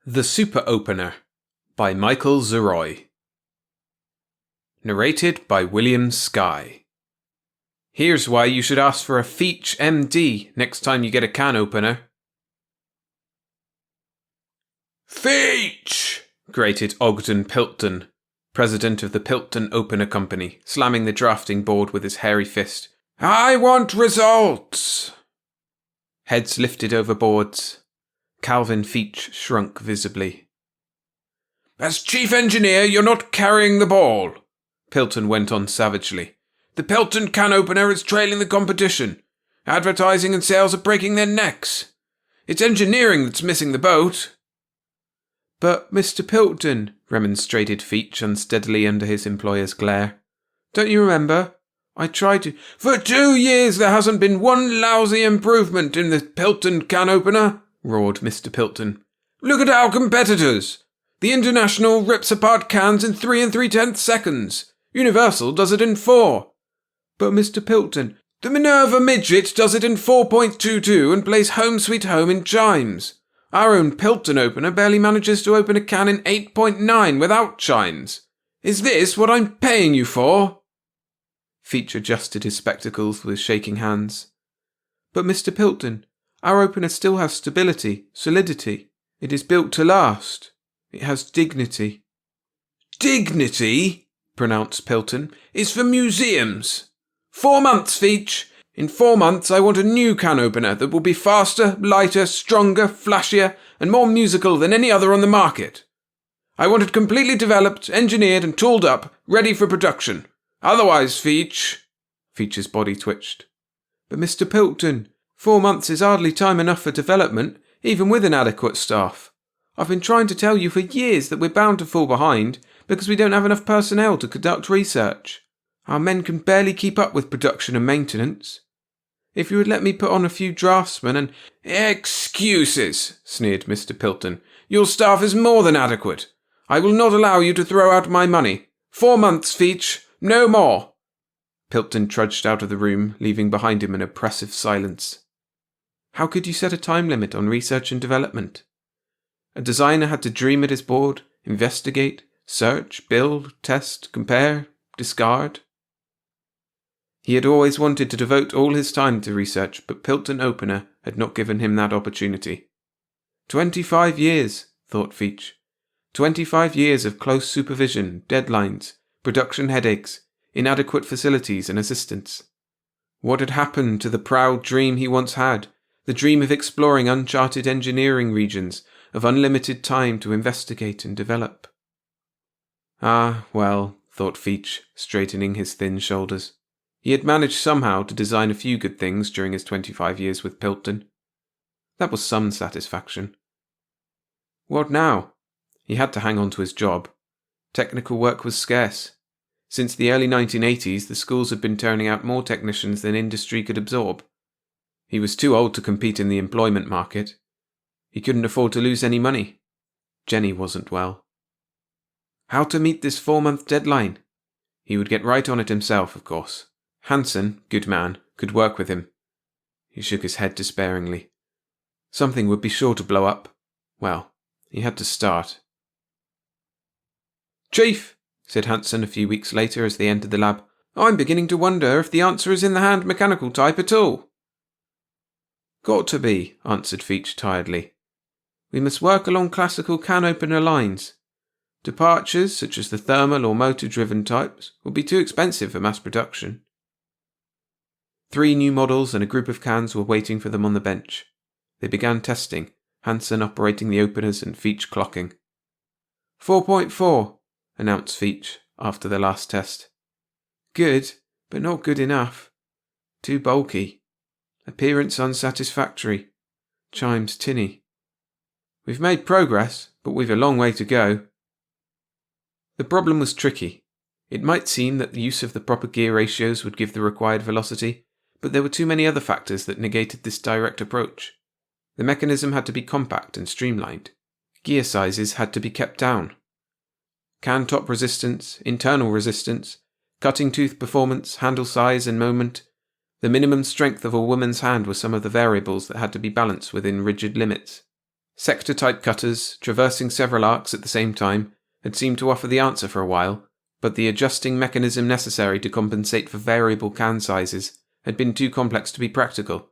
The Super Opener by Michael Zuroy. Narrated by William Skye. Here's why you should ask for a Feach MD next time you get a can opener. Feach! Grated Ogden Pilton, president of the Pilton Opener Company, slamming the drafting board with his hairy fist. I want results! Heads lifted over boards. Calvin Feach shrunk visibly. As chief engineer, you're not carrying the ball, Pilton went on savagely. The Pilton can opener is trailing the competition. Advertising and sales are breaking their necks. It's engineering that's missing the boat. But, Mr. Pilton, remonstrated Feach unsteadily under his employer's glare. Don't you remember? I tried to... For 2 years there hasn't been one lousy improvement in the Pilton can opener, roared Mr. Pilton. Look at our competitors. The International rips apart cans in 3 3/10 seconds. Universal does it in 4. But Mr. Pilton, the Minerva Midget does it in 4.22 and plays Home Sweet Home in chimes. Our own Pilton opener barely manages to open a can in 8.9 without chimes. Is this what I'm paying you for? Feach adjusted his spectacles with shaking hands. But Mr. Pilton, our opener still has stability, solidity. It is built to last. It has dignity. Dignity, pronounced Pilton, is for museums. 4 months, Feach. In 4 months I want a new can opener that will be faster, lighter, stronger, flashier, and more musical than any other on the market. I want it completely developed, engineered, and tooled up, ready for production. Otherwise, Feach... Feach's body twitched. But Mr. Pilton, 4 months is hardly time enough for development, even with an adequate staff. I've been trying to tell you for years that we're bound to fall behind because we don't have enough personnel to conduct research. Our men can barely keep up with production and maintenance. If you would let me put on a few draftsmen and... Excuses, sneered Mr. Pilton. Your staff is more than adequate. I will not allow you to throw out my money. 4 months, Feach. No more. Pilton trudged out of the room, leaving behind him an oppressive silence. How could you set a time limit on research and development? A designer had to dream at his board, investigate, search, build, test, compare, discard. He had always wanted to devote all his time to research, but Pilton Opener had not given him that opportunity. 25 years, thought Feach. 25 years of close supervision, deadlines, production headaches, inadequate facilities and assistance. What had happened to the proud dream he once had, the dream of exploring uncharted engineering regions, of unlimited time to investigate and develop? Ah, well, thought Feach, straightening his thin shoulders. He had managed somehow to design a few good things during his 25 years with Pilton. That was some satisfaction. What now? He had to hang on to his job. Technical work was scarce. Since the early 1980s, the schools had been turning out more technicians than industry could absorb. He was too old to compete in the employment market. He couldn't afford to lose any money. Jenny wasn't well. How to meet this 4-month deadline? He would get right on it himself, of course. Hansen, good man, could work with him. He shook his head despairingly. Something would be sure to blow up. Well, he had to start. Chief, said Hansen a few weeks later as they entered the lab, I'm beginning to wonder if the answer is in the hand mechanical type at all. Got to be, answered Feach tiredly. We must work along classical can opener lines. Departures, such as the thermal or motor-driven types, will be too expensive for mass production. 3 new models and a group of cans were waiting for them on the bench. They began testing, Hansen operating the openers and Feach clocking. 4.4, announced Feach after the last test. Good, but not good enough. Too bulky. Appearance unsatisfactory. Chimes tinny. We've made progress, but we've a long way to go. The problem was tricky. It might seem that the use of the proper gear ratios would give the required velocity, but there were too many other factors that negated this direct approach. The mechanism had to be compact and streamlined. Gear sizes had to be kept down. Can top resistance, internal resistance, cutting tooth performance, handle size and moment. The minimum strength of a woman's hand were some of the variables that had to be balanced within rigid limits. Sector-type cutters, traversing several arcs at the same time, had seemed to offer the answer for a while, but the adjusting mechanism necessary to compensate for variable can sizes had been too complex to be practical.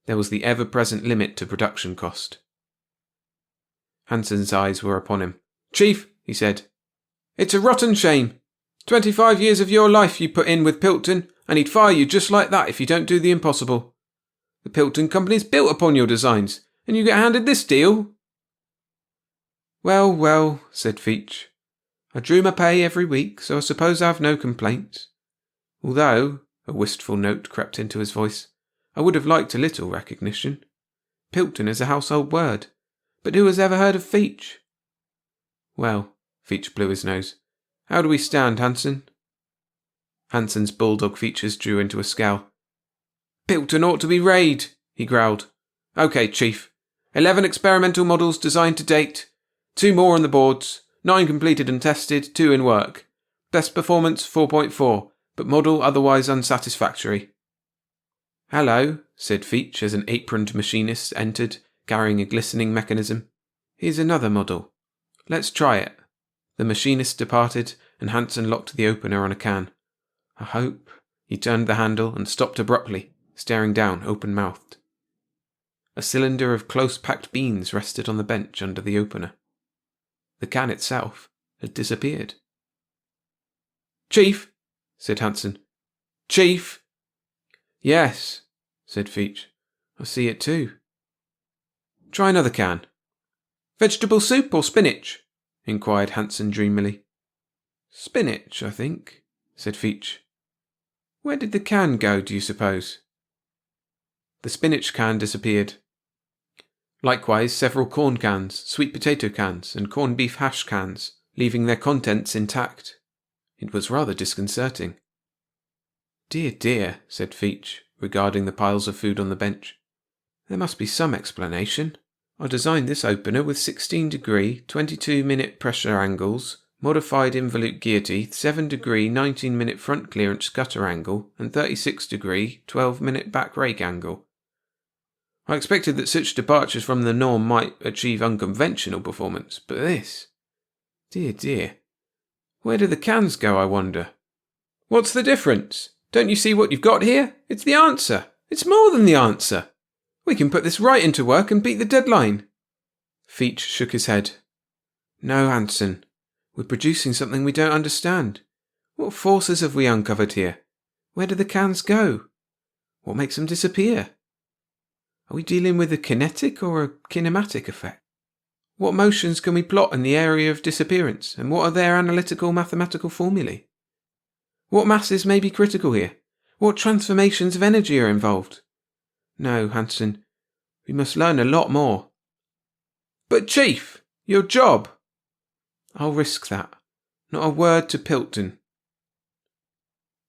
There was the ever-present limit to production cost. Hansen's eyes were upon him. "Chief," he said, "it's a rotten shame. 25 years of your life you put in with Pilton, and he'd fire you just like that if you don't do the impossible. The Pilton Company's built upon your designs, and you get handed this deal?" "Well, well," said Veitch. "I drew my pay every week, so I suppose I've no complaints. Although," a wistful note crept into his voice, "I would have liked a little recognition. Pilton is a household word, but who has ever heard of Veitch?" "Well," Veitch blew his nose, "how do we stand, Hansen?" Hansen's bulldog features drew into a scowl. "Pilton ought to be rayed," he growled. "Okay, Chief. 11 experimental models designed to date. 2 more on the boards. 9 completed and tested, 2 in work. Best performance 4.4, but model otherwise unsatisfactory." "Hello," said Veitch as an aproned machinist entered, carrying a glistening mechanism. "Here's another model. Let's try it." The machinist departed, and Hansen locked the opener on a can. "I hope—" He turned the handle and stopped abruptly, staring down open-mouthed. A cylinder of close-packed beans rested on the bench under the opener. The can itself had disappeared. "Chief," said Hansen. "Chief." "Yes," said Veitch. "I see it too." "Try another can." "Vegetable soup or spinach?" inquired Hansen dreamily. "Spinach, I think," said Veitch. "Where did the can go, do you suppose?" The spinach can disappeared. Likewise several corn cans, sweet potato cans, and corned beef hash cans, leaving their contents intact. It was rather disconcerting. "Dear, dear," said Veitch, regarding the piles of food on the bench. "There must be some explanation. I designed this opener with 16-degree, 22-minute pressure angles, modified involute gear teeth, 7-degree, 19-minute front clearance gutter angle, and 36-degree, 12-minute back rake angle. I expected that such departures from the norm might achieve unconventional performance, but this... Dear, dear. Where do the cans go, I wonder? What's the difference? Don't you see what you've got here? It's the answer. It's more than the answer. We can put this right into work and beat the deadline." Veitch shook his head. "No, Hansen. We're producing something we don't understand. What forces have we uncovered here? Where do the cans go? What makes them disappear? Are we dealing with a kinetic or a kinematic effect? What motions can we plot in the area of disappearance, and what are their analytical mathematical formulae? What masses may be critical here? What transformations of energy are involved? No, Hansen, we must learn a lot more." "But Chief, your job." "I'll risk that. Not a word to Pilton."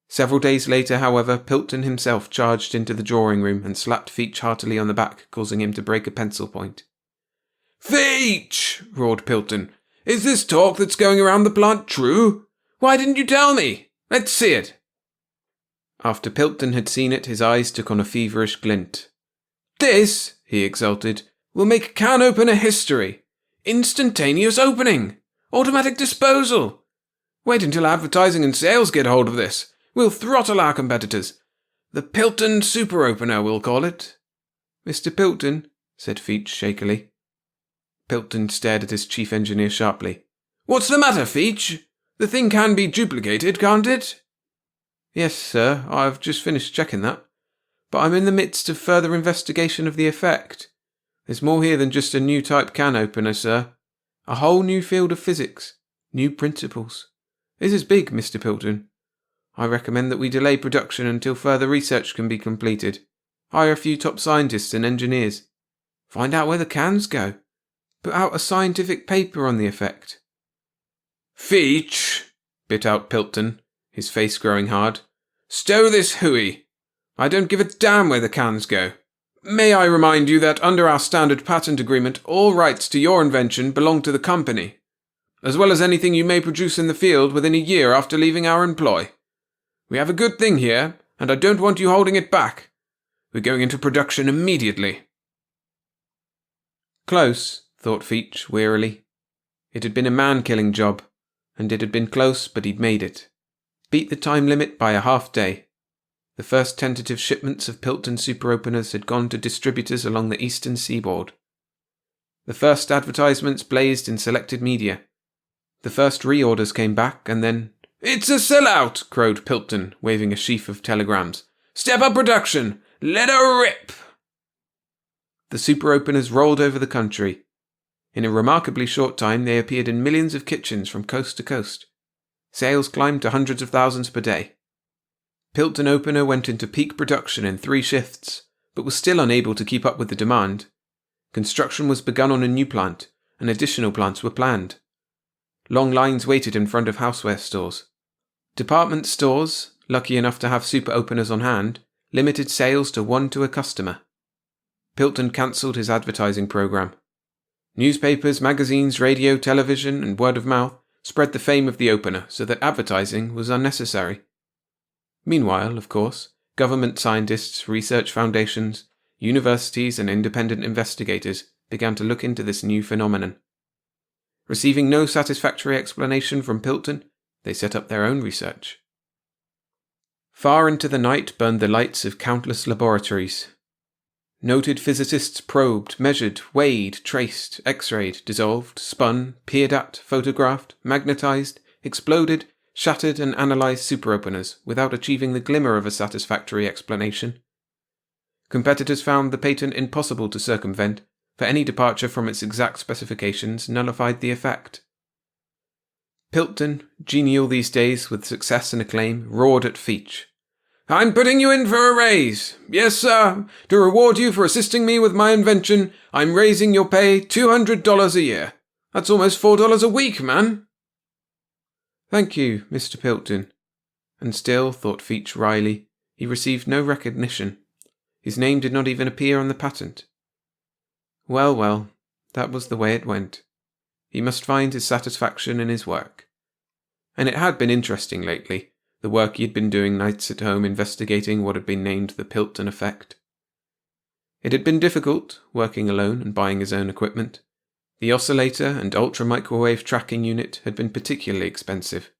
Several days later, however, Pilton himself charged into the drawing room and slapped Veitch heartily on the back, causing him to break a pencil point. "Veitch!" roared Pilton. "Is this talk that's going around the plant true? Why didn't you tell me? Let's see it." After Pilton had seen it, his eyes took on a feverish glint. "This," he exulted, "will make can opener history. Instantaneous opening. Automatic disposal. Wait until advertising and sales get hold of this. We'll throttle our competitors. The Pilton Super Opener, we'll call it." "Mr. Pilton," said Veitch shakily. Pilton stared at his chief engineer sharply. "What's the matter, Veitch? The thing can be duplicated, can't it?" "Yes, sir, I've just finished checking that. But I'm in the midst of further investigation of the effect. There's more here than just a new type can opener, sir. A whole new field of physics. New principles. This is big, Mr. Pilton. I recommend that we delay production until further research can be completed. Hire a few top scientists and engineers. Find out where the cans go. Put out a scientific paper on the effect." "Veitch," bit out Pilton, his face growing hard. "Stow this hooey. I don't give a damn where the cans go. May I remind you that under our standard patent agreement, all rights to your invention belong to the company, as well as anything you may produce in the field within a year after leaving our employ. We have a good thing here, and I don't want you holding it back. We're going into production immediately." Close, thought Feach wearily. It had been a man-killing job, and it had been close, but he'd made it. Beat the time limit by a half day. The first tentative shipments of Pilton super openers had gone to distributors along the eastern seaboard. The first advertisements blazed in selected media. The first reorders came back, and then, "It's a sellout!" crowed Pilton, waving a sheaf of telegrams. "Step up production! Let her rip!" The super openers rolled over the country. In a remarkably short time, they appeared in millions of kitchens from coast to coast. Sales climbed to hundreds of thousands per day. Pilton Opener went into peak production in 3 shifts, but was still unable to keep up with the demand. Construction was begun on a new plant, and additional plants were planned. Long lines waited in front of houseware stores. Department stores, lucky enough to have super openers on hand, limited sales to 1 to a customer. Pilton cancelled his advertising program. Newspapers, magazines, radio, television, and word of mouth spread the fame of the opener so that advertising was unnecessary. Meanwhile, of course, government scientists, research foundations, universities, and independent investigators began to look into this new phenomenon. Receiving no satisfactory explanation from Pilton, they set up their own research. Far into the night burned the lights of countless laboratories. Noted physicists probed, measured, weighed, traced, x-rayed, dissolved, spun, peered at, photographed, magnetized, exploded, shattered and analyzed superopeners without achieving the glimmer of a satisfactory explanation. Competitors found the patent impossible to circumvent, for any departure from its exact specifications nullified the effect. Pilton, genial these days with success and acclaim, roared at Feach. "I'm putting you in for a raise. Yes, sir. To reward you for assisting me with my invention, I'm raising your pay $200 a year. That's almost $4 a week, man." "Thank you, Mr. Pilton." And still, thought Feach wryly, he received no recognition. His name did not even appear on the patent. Well, well, that was the way it went. He must find his satisfaction in his work. And it had been interesting lately, the work he had been doing nights at home investigating what had been named the Pilton effect. It had been difficult, working alone and buying his own equipment. The oscillator and ultra-microwave tracking unit had been particularly expensive.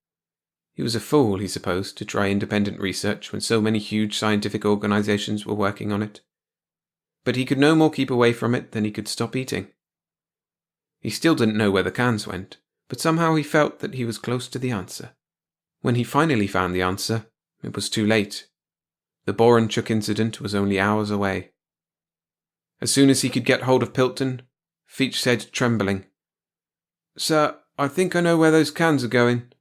He was a fool, he supposed, to try independent research when so many huge scientific organizations were working on it. But he could no more keep away from it than he could stop eating. He still didn't know where the cans went, but somehow he felt that he was close to the answer. When he finally found the answer, it was too late. The Borenchuk incident was only hours away. As soon as he could get hold of Pilton, Feach said, trembling, "Sir, I think I know where those cans are going.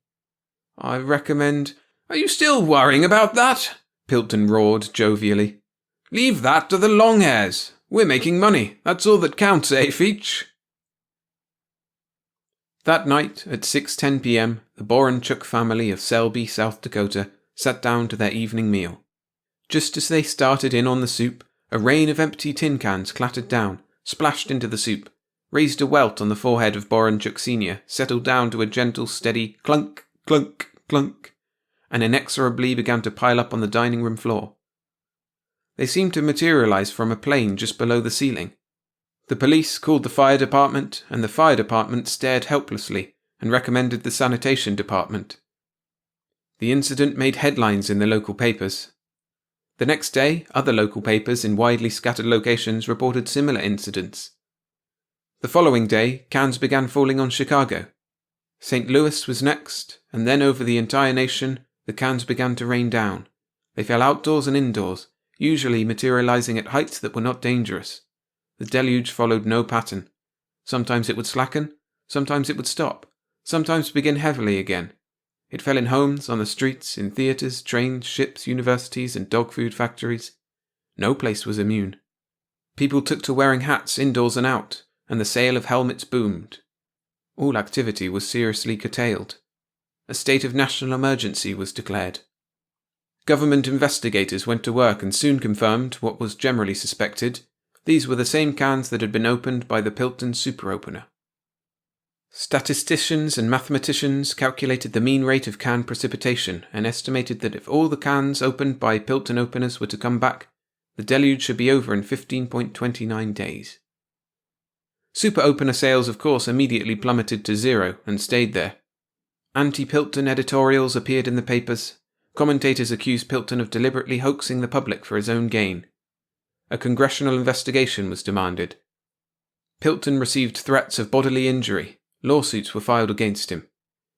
I recommend—" "Are you still worrying about that?" Pilton roared jovially. "Leave that to the long hairs. We're making money. That's all that counts, eh, Feach?" That night, at 6:10 p.m., the Borenchuk family of Selby, South Dakota, sat down to their evening meal. Just as they started in on the soup, a rain of empty tin cans clattered down, splashed into the soup, raised a welt on the forehead of Borenchuk Sr., settled down to a gentle, steady clunk, clunk, clunk, and inexorably began to pile up on the dining room floor. They seemed to materialize from a plane just below the ceiling. The police called the fire department, and the fire department stared helplessly and recommended the sanitation department. The incident made headlines in the local papers. The next day, other local papers in widely scattered locations reported similar incidents. The following day, cans began falling on Chicago. St. Louis was next, and then over the entire nation, the cans began to rain down. They fell outdoors and indoors, usually materializing at heights that were not dangerous. The deluge followed no pattern. Sometimes it would slacken, sometimes it would stop, sometimes begin heavily again. It fell in homes, on the streets, in theatres, trains, ships, universities, and dog food factories. No place was immune. People took to wearing hats indoors and out, and the sale of helmets boomed. All activity was seriously curtailed. A state of national emergency was declared. Government investigators went to work and soon confirmed what was generally suspected. These were the same cans that had been opened by the Pilton super opener. Statisticians and mathematicians calculated the mean rate of can precipitation and estimated that if all the cans opened by Pilton openers were to come back, the deluge should be over in 15.29 days. Super opener sales, of course, immediately plummeted to zero and stayed there. Anti-Pilton editorials appeared in the papers. Commentators accused Pilton of deliberately hoaxing the public for his own gain. A congressional investigation was demanded. Pilton received threats of bodily injury. Lawsuits were filed against him.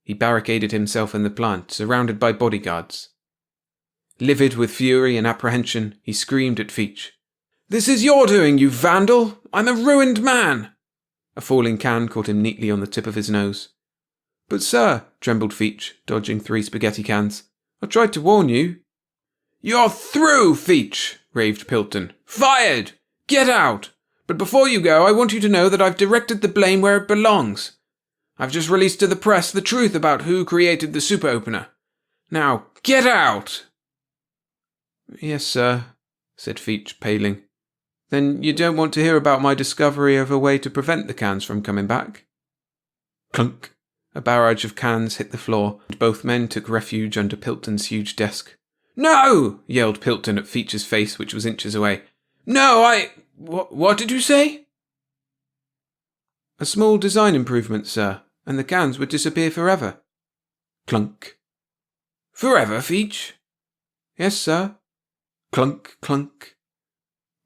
He barricaded himself in the plant, surrounded by bodyguards. Livid with fury and apprehension, he screamed at Veitch. "This is your doing, you vandal! I'm a ruined man!" A falling can caught him neatly on the tip of his nose. "But sir," trembled Veitch, dodging 3 spaghetti cans, "I tried to warn you." "You're through, Veitch!" raved Pilton. "Fired! Get out! But before you go, I want you to know that I've directed the blame where it belongs. I've just released to the press the truth about who created the super opener. Now, get out!" "Yes, sir," said Veitch, paling. "Then you don't want to hear about my discovery of a way to prevent the cans from coming back?" Clunk! A barrage of cans hit the floor, and both men took refuge under Pilton's huge desk. "No!" yelled Pilton at Veitch's face, which was inches away. "No, What did you say?" "A small design improvement, sir, and the cans would disappear forever." Clunk. "Forever, Veitch?" "Yes, sir." Clunk, clunk.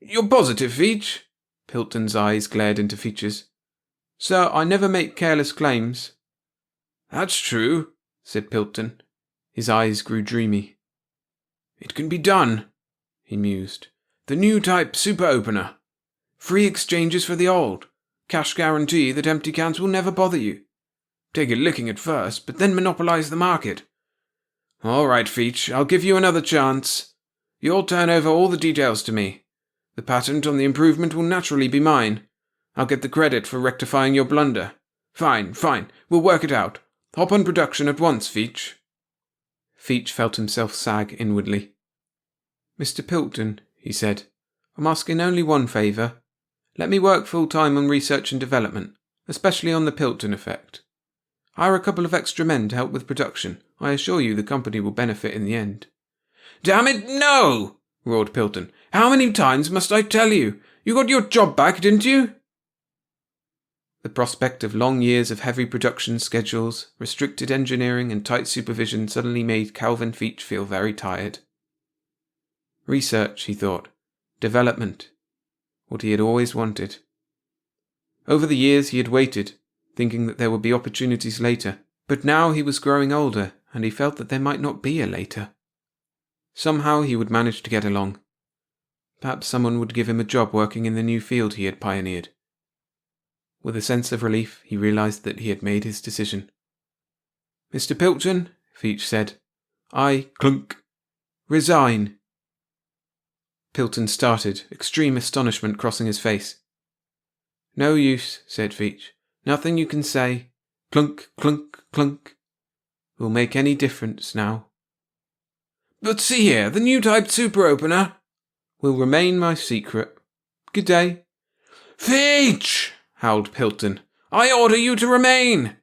"You're positive, Veitch?" Pilton's eyes glared into Veitch's. "Sir, I never make careless claims." "That's true," said Pilton. His eyes grew dreamy. "It can be done," he mused. "The new type super opener. Free exchanges for the old. Cash guarantee that empty cans will never bother you. Take a licking at first, but then monopolize the market. All right, Veitch, I'll give you another chance. You'll turn over all the details to me. The patent on the improvement will naturally be mine. I'll get the credit for rectifying your blunder. Fine. We'll work it out. Hop on production at once, Veitch." Veitch felt himself sag inwardly. "Mr. Pilton," he said, "I'm asking only one favour. Let me work full-time on research and development, especially on the Pilton effect. Hire a couple of extra men to help with production. I assure you the company will benefit in the end." "Damn it, no!" roared Pilton. "How many times must I tell you? You got your job back, didn't you?" The prospect of long years of heavy production schedules, restricted engineering and tight supervision suddenly made Calvin Veitch feel very tired. Research, he thought. Development. What he had always wanted. Over the years he had waited, thinking that there would be opportunities later, but now he was growing older and he felt that there might not be a later. Somehow he would manage to get along. Perhaps someone would give him a job working in the new field he had pioneered. With a sense of relief, he realized that he had made his decision. "Mr. Pilton," Veitch said, "I resign." Pilton started, extreme astonishment crossing his face. "No use," said Veitch. "Nothing you can say, clunk, will make any difference now." "But see here, the new type super opener—" "Will remain my secret. Good day." "Veitch!" howled Pilton. "I order you to remain!"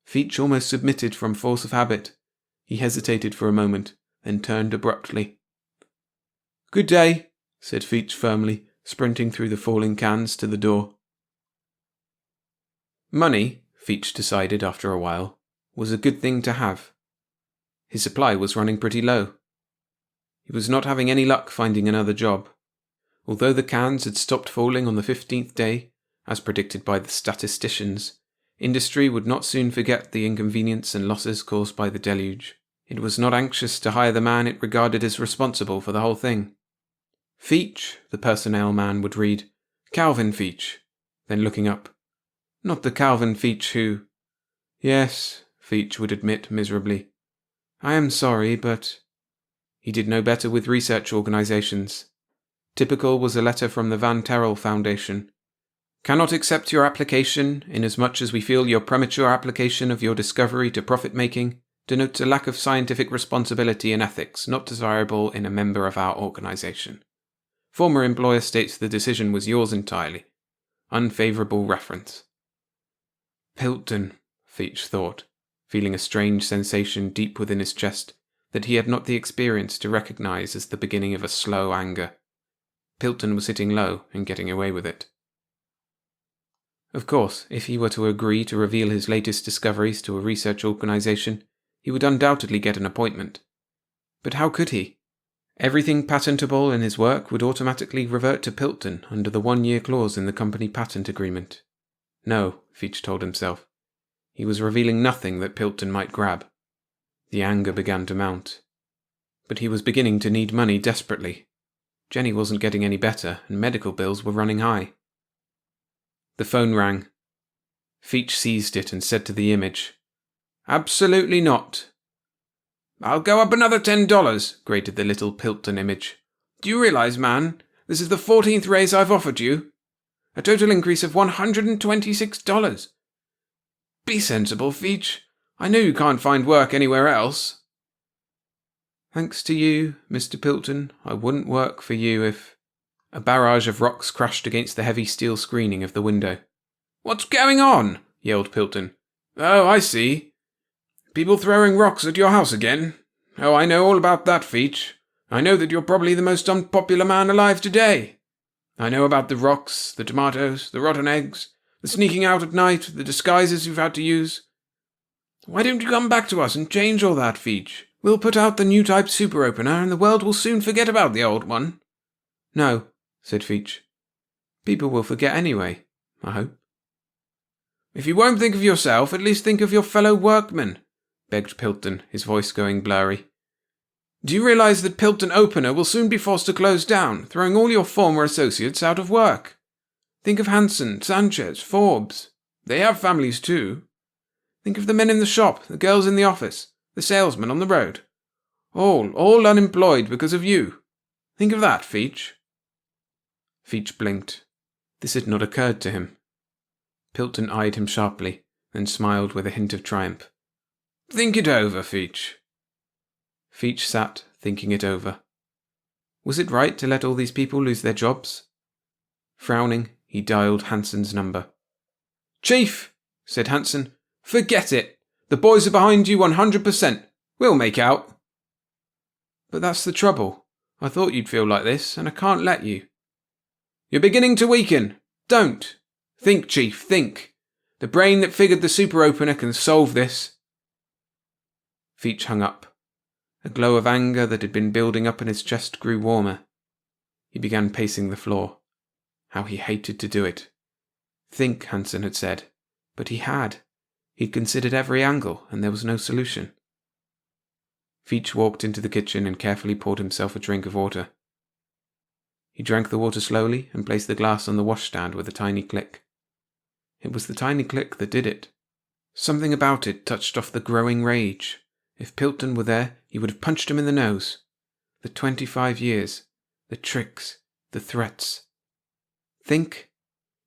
Veitch almost submitted from force of habit. He hesitated for a moment, then turned abruptly. "Good day," said Veitch firmly, sprinting through the falling cans to the door. Money, Veitch decided after a while, was a good thing to have. His supply was running pretty low. He was not having any luck finding another job. Although the cans had stopped falling on the 15th day, as predicted by the statisticians, industry would not soon forget the inconvenience and losses caused by the deluge. It was not anxious to hire the man it regarded as responsible for the whole thing. "Veitch," the personnel man would read. "Calvin Veitch." Then looking up. "Not the Calvin Veitch who—" "Yes," Veitch would admit miserably. "I am sorry, but—" He did no better with research organizations. Typical was a letter from the Van Terrell Foundation. "Cannot accept your application, inasmuch as we feel your premature application of your discovery to profit-making denotes a lack of scientific responsibility and ethics not desirable in a member of our organization. Former employer states the decision was yours entirely. Unfavorable reference." Pilton, Veitch thought, feeling a strange sensation deep within his chest that he had not the experience to recognize as the beginning of a slow anger. Pilton was hitting low and getting away with it. Of course, if he were to agree to reveal his latest discoveries to a research organization, he would undoubtedly get an appointment. But how could he? Everything patentable in his work would automatically revert to Piltton under the 1-year clause in the company patent agreement. No, Veitch told himself. He was revealing nothing that Piltton might grab. The anger began to mount. But he was beginning to need money desperately. Jenny wasn't getting any better, and medical bills were running high. The phone rang. Veitch seized it and said to the image, "Absolutely not." "I'll go up another $10, grated the little Piltton image. "Do you realize, man, this is the 14th raise I've offered you? A total increase of $126. Be sensible, Veitch. I know you can't find work anywhere else." "Thanks to you, Mr. Piltton, I wouldn't work for you if—" A barrage of rocks crashed against the heavy steel screening of the window. "What's going on?" yelled Piltton. "Oh, I see. People throwing rocks at your house again? Oh, I know all about that, Veitch. I know that you're probably the most unpopular man alive today. I know about the rocks, the tomatoes, the rotten eggs, the sneaking out at night, the disguises you've had to use. Why don't you come back to us and change all that, Veitch? We'll put out the new type super opener and the world will soon forget about the old one." "No," said Veitch. "People will forget anyway, I hope." "If you won't think of yourself, at least think of your fellow workmen," begged Piltton, his voice going blurry. "Do you realize that Piltton Opener will soon be forced to close down, throwing all your former associates out of work? Think of Hansen, Sanchez, Forbes. They have families too. Think of the men in the shop, the girls in the office, the salesmen on the road. All unemployed because of you. Think of that, Veitch." Veitch blinked. This had not occurred to him. Piltton eyed him sharply, then smiled with a hint of triumph. "Think it over, Veitch." Veitch sat, thinking it over. Was it right to let all these people lose their jobs? Frowning, he dialed Hansen's number. "Chief," said Hansen, "forget it. The boys are behind you 100%. We'll make out." "But that's the trouble. I thought you'd feel like this, and I can't let you." "You're beginning to weaken. Don't. Think, Chief, think. The brain that figured the super opener can solve this." Veitch hung up. A glow of anger that had been building up in his chest grew warmer. He began pacing the floor. How he hated to do it. Think, Hansen had said. But he had. He'd considered every angle, and there was no solution. Veitch walked into the kitchen and carefully poured himself a drink of water. He drank the water slowly and placed the glass on the washstand with a tiny click. It was the tiny click that did it. Something about it touched off the growing rage. If Piltton were there, he would have punched him in the nose. The 25 years, the tricks, the threats. Think?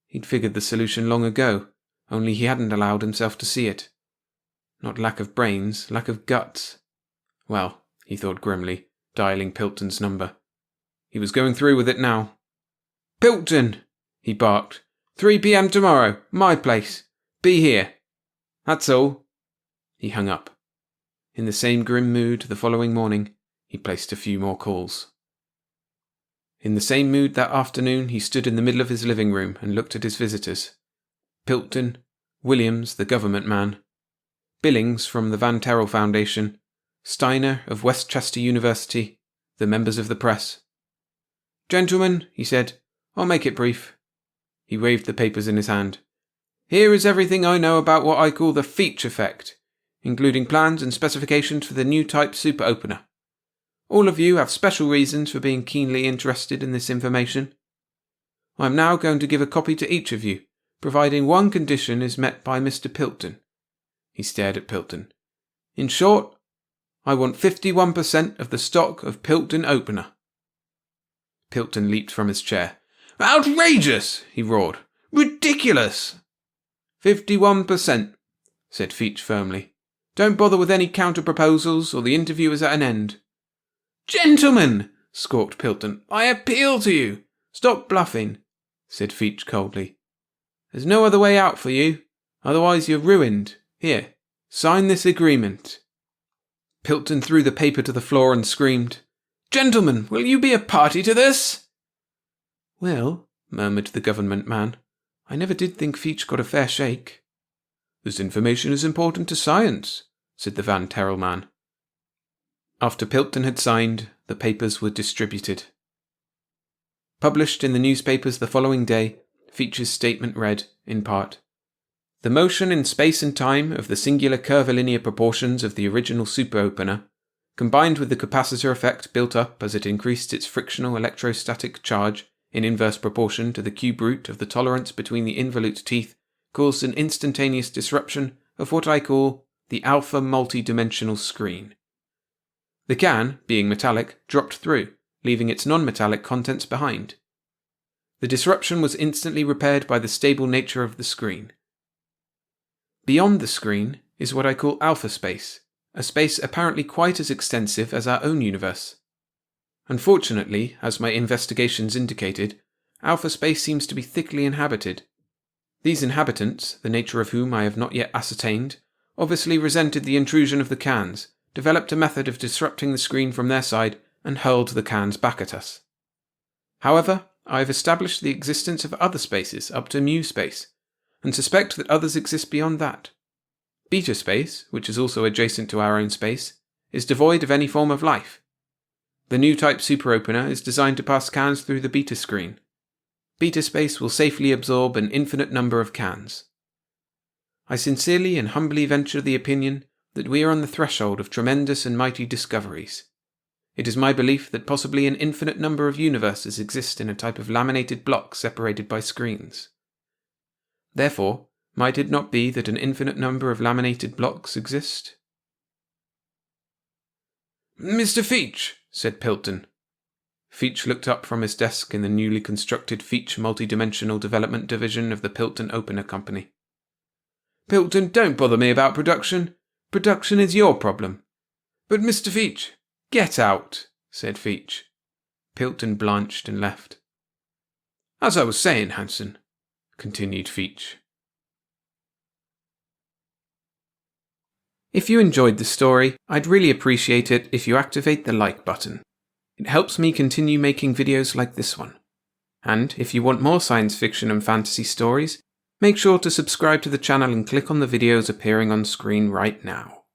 He'd figured the solution long ago, only he hadn't allowed himself to see it. Not lack of brains, lack of guts. Well, he thought grimly, dialing Piltton's number. He was going through with it now. "Piltton!" he barked. 3 p.m. tomorrow, my place. Be here. That's all." He hung up. In the same grim mood the following morning, he placed a few more calls. In the same mood that afternoon, he stood in the middle of his living room and looked at his visitors. Piltton, Williams, the government man, Billings from the Van Terrell Foundation, Steiner of Westchester University, the members of the press. "Gentlemen," he said, "I'll make it brief." He waved the papers in his hand. "Here is everything I know about what I call the Veitch effect, including plans and specifications for the new type super opener. All of you have special reasons for being keenly interested in this information. I am now going to give a copy to each of you, providing one condition is met by Mr. Piltton." He stared at Piltton. "In short, I want 51% of the stock of Piltton Opener." Piltton leaped from his chair. "Outrageous!" he roared. "Ridiculous!" 51%, said Veitch firmly. "Don't bother with any counter-proposals, or the interview is at an end." "Gentlemen," squawked Piltton, "I appeal to you." "Stop bluffing," said Veitch coldly. "There's no other way out for you. Otherwise you're ruined. Here, sign this agreement." Piltton threw the paper to the floor and screamed, "Gentlemen, will you be a party to this?" "Well," murmured the government man, I never did think Feach got a fair shake. This information is important to science, said the Van Terrell man. After Pilton had signed, the papers were distributed. Published in the newspapers the following day, Feach's statement read, in part, "The motion in space and time of the singular curvilinear proportions of the original super-opener, combined with the capacitor effect built up as it increased its frictional electrostatic charge in inverse proportion to the cube root of the tolerance between the involute teeth, caused an instantaneous disruption of what I call the alpha multi-dimensional screen. The can, being metallic, dropped through, leaving its non-metallic contents behind. The disruption was instantly repaired by the stable nature of the screen. Beyond the screen is what I call alpha space, a space apparently quite as extensive as our own universe. Unfortunately, as my investigations indicated, alpha space seems to be thickly inhabited. These inhabitants, the nature of whom I have not yet ascertained, obviously resented the intrusion of the cans, developed a method of disrupting the screen from their side, and hurled the cans back at us. However, I have established the existence of other spaces up to mu space, and suspect that others exist beyond that. Beta space, which is also adjacent to our own space, is devoid of any form of life. The new type superopener is designed to pass cans through the beta screen. Beta space will safely absorb an infinite number of cans. I sincerely and humbly venture the opinion that we are on the threshold of tremendous and mighty discoveries. It is my belief that possibly an infinite number of universes exist in a type of laminated block separated by screens. Therefore, might it not be that an infinite number of laminated blocks exist? "Mr. Feach," said Pilton. Feach looked up from his desk in the newly constructed Feach Multidimensional Development Division of the Pilton Opener Company. "Pilton, don't bother me about production. Production is your problem. But Mr. Feach—" "Get out," said Feach. Pilton blanched and left. "As I was saying, Hanson," continued Feach. If you enjoyed the story, I'd really appreciate it if you activate the like button. It helps me continue making videos like this one. And if you want more science fiction and fantasy stories, make sure to subscribe to the channel and click on the videos appearing on screen right now.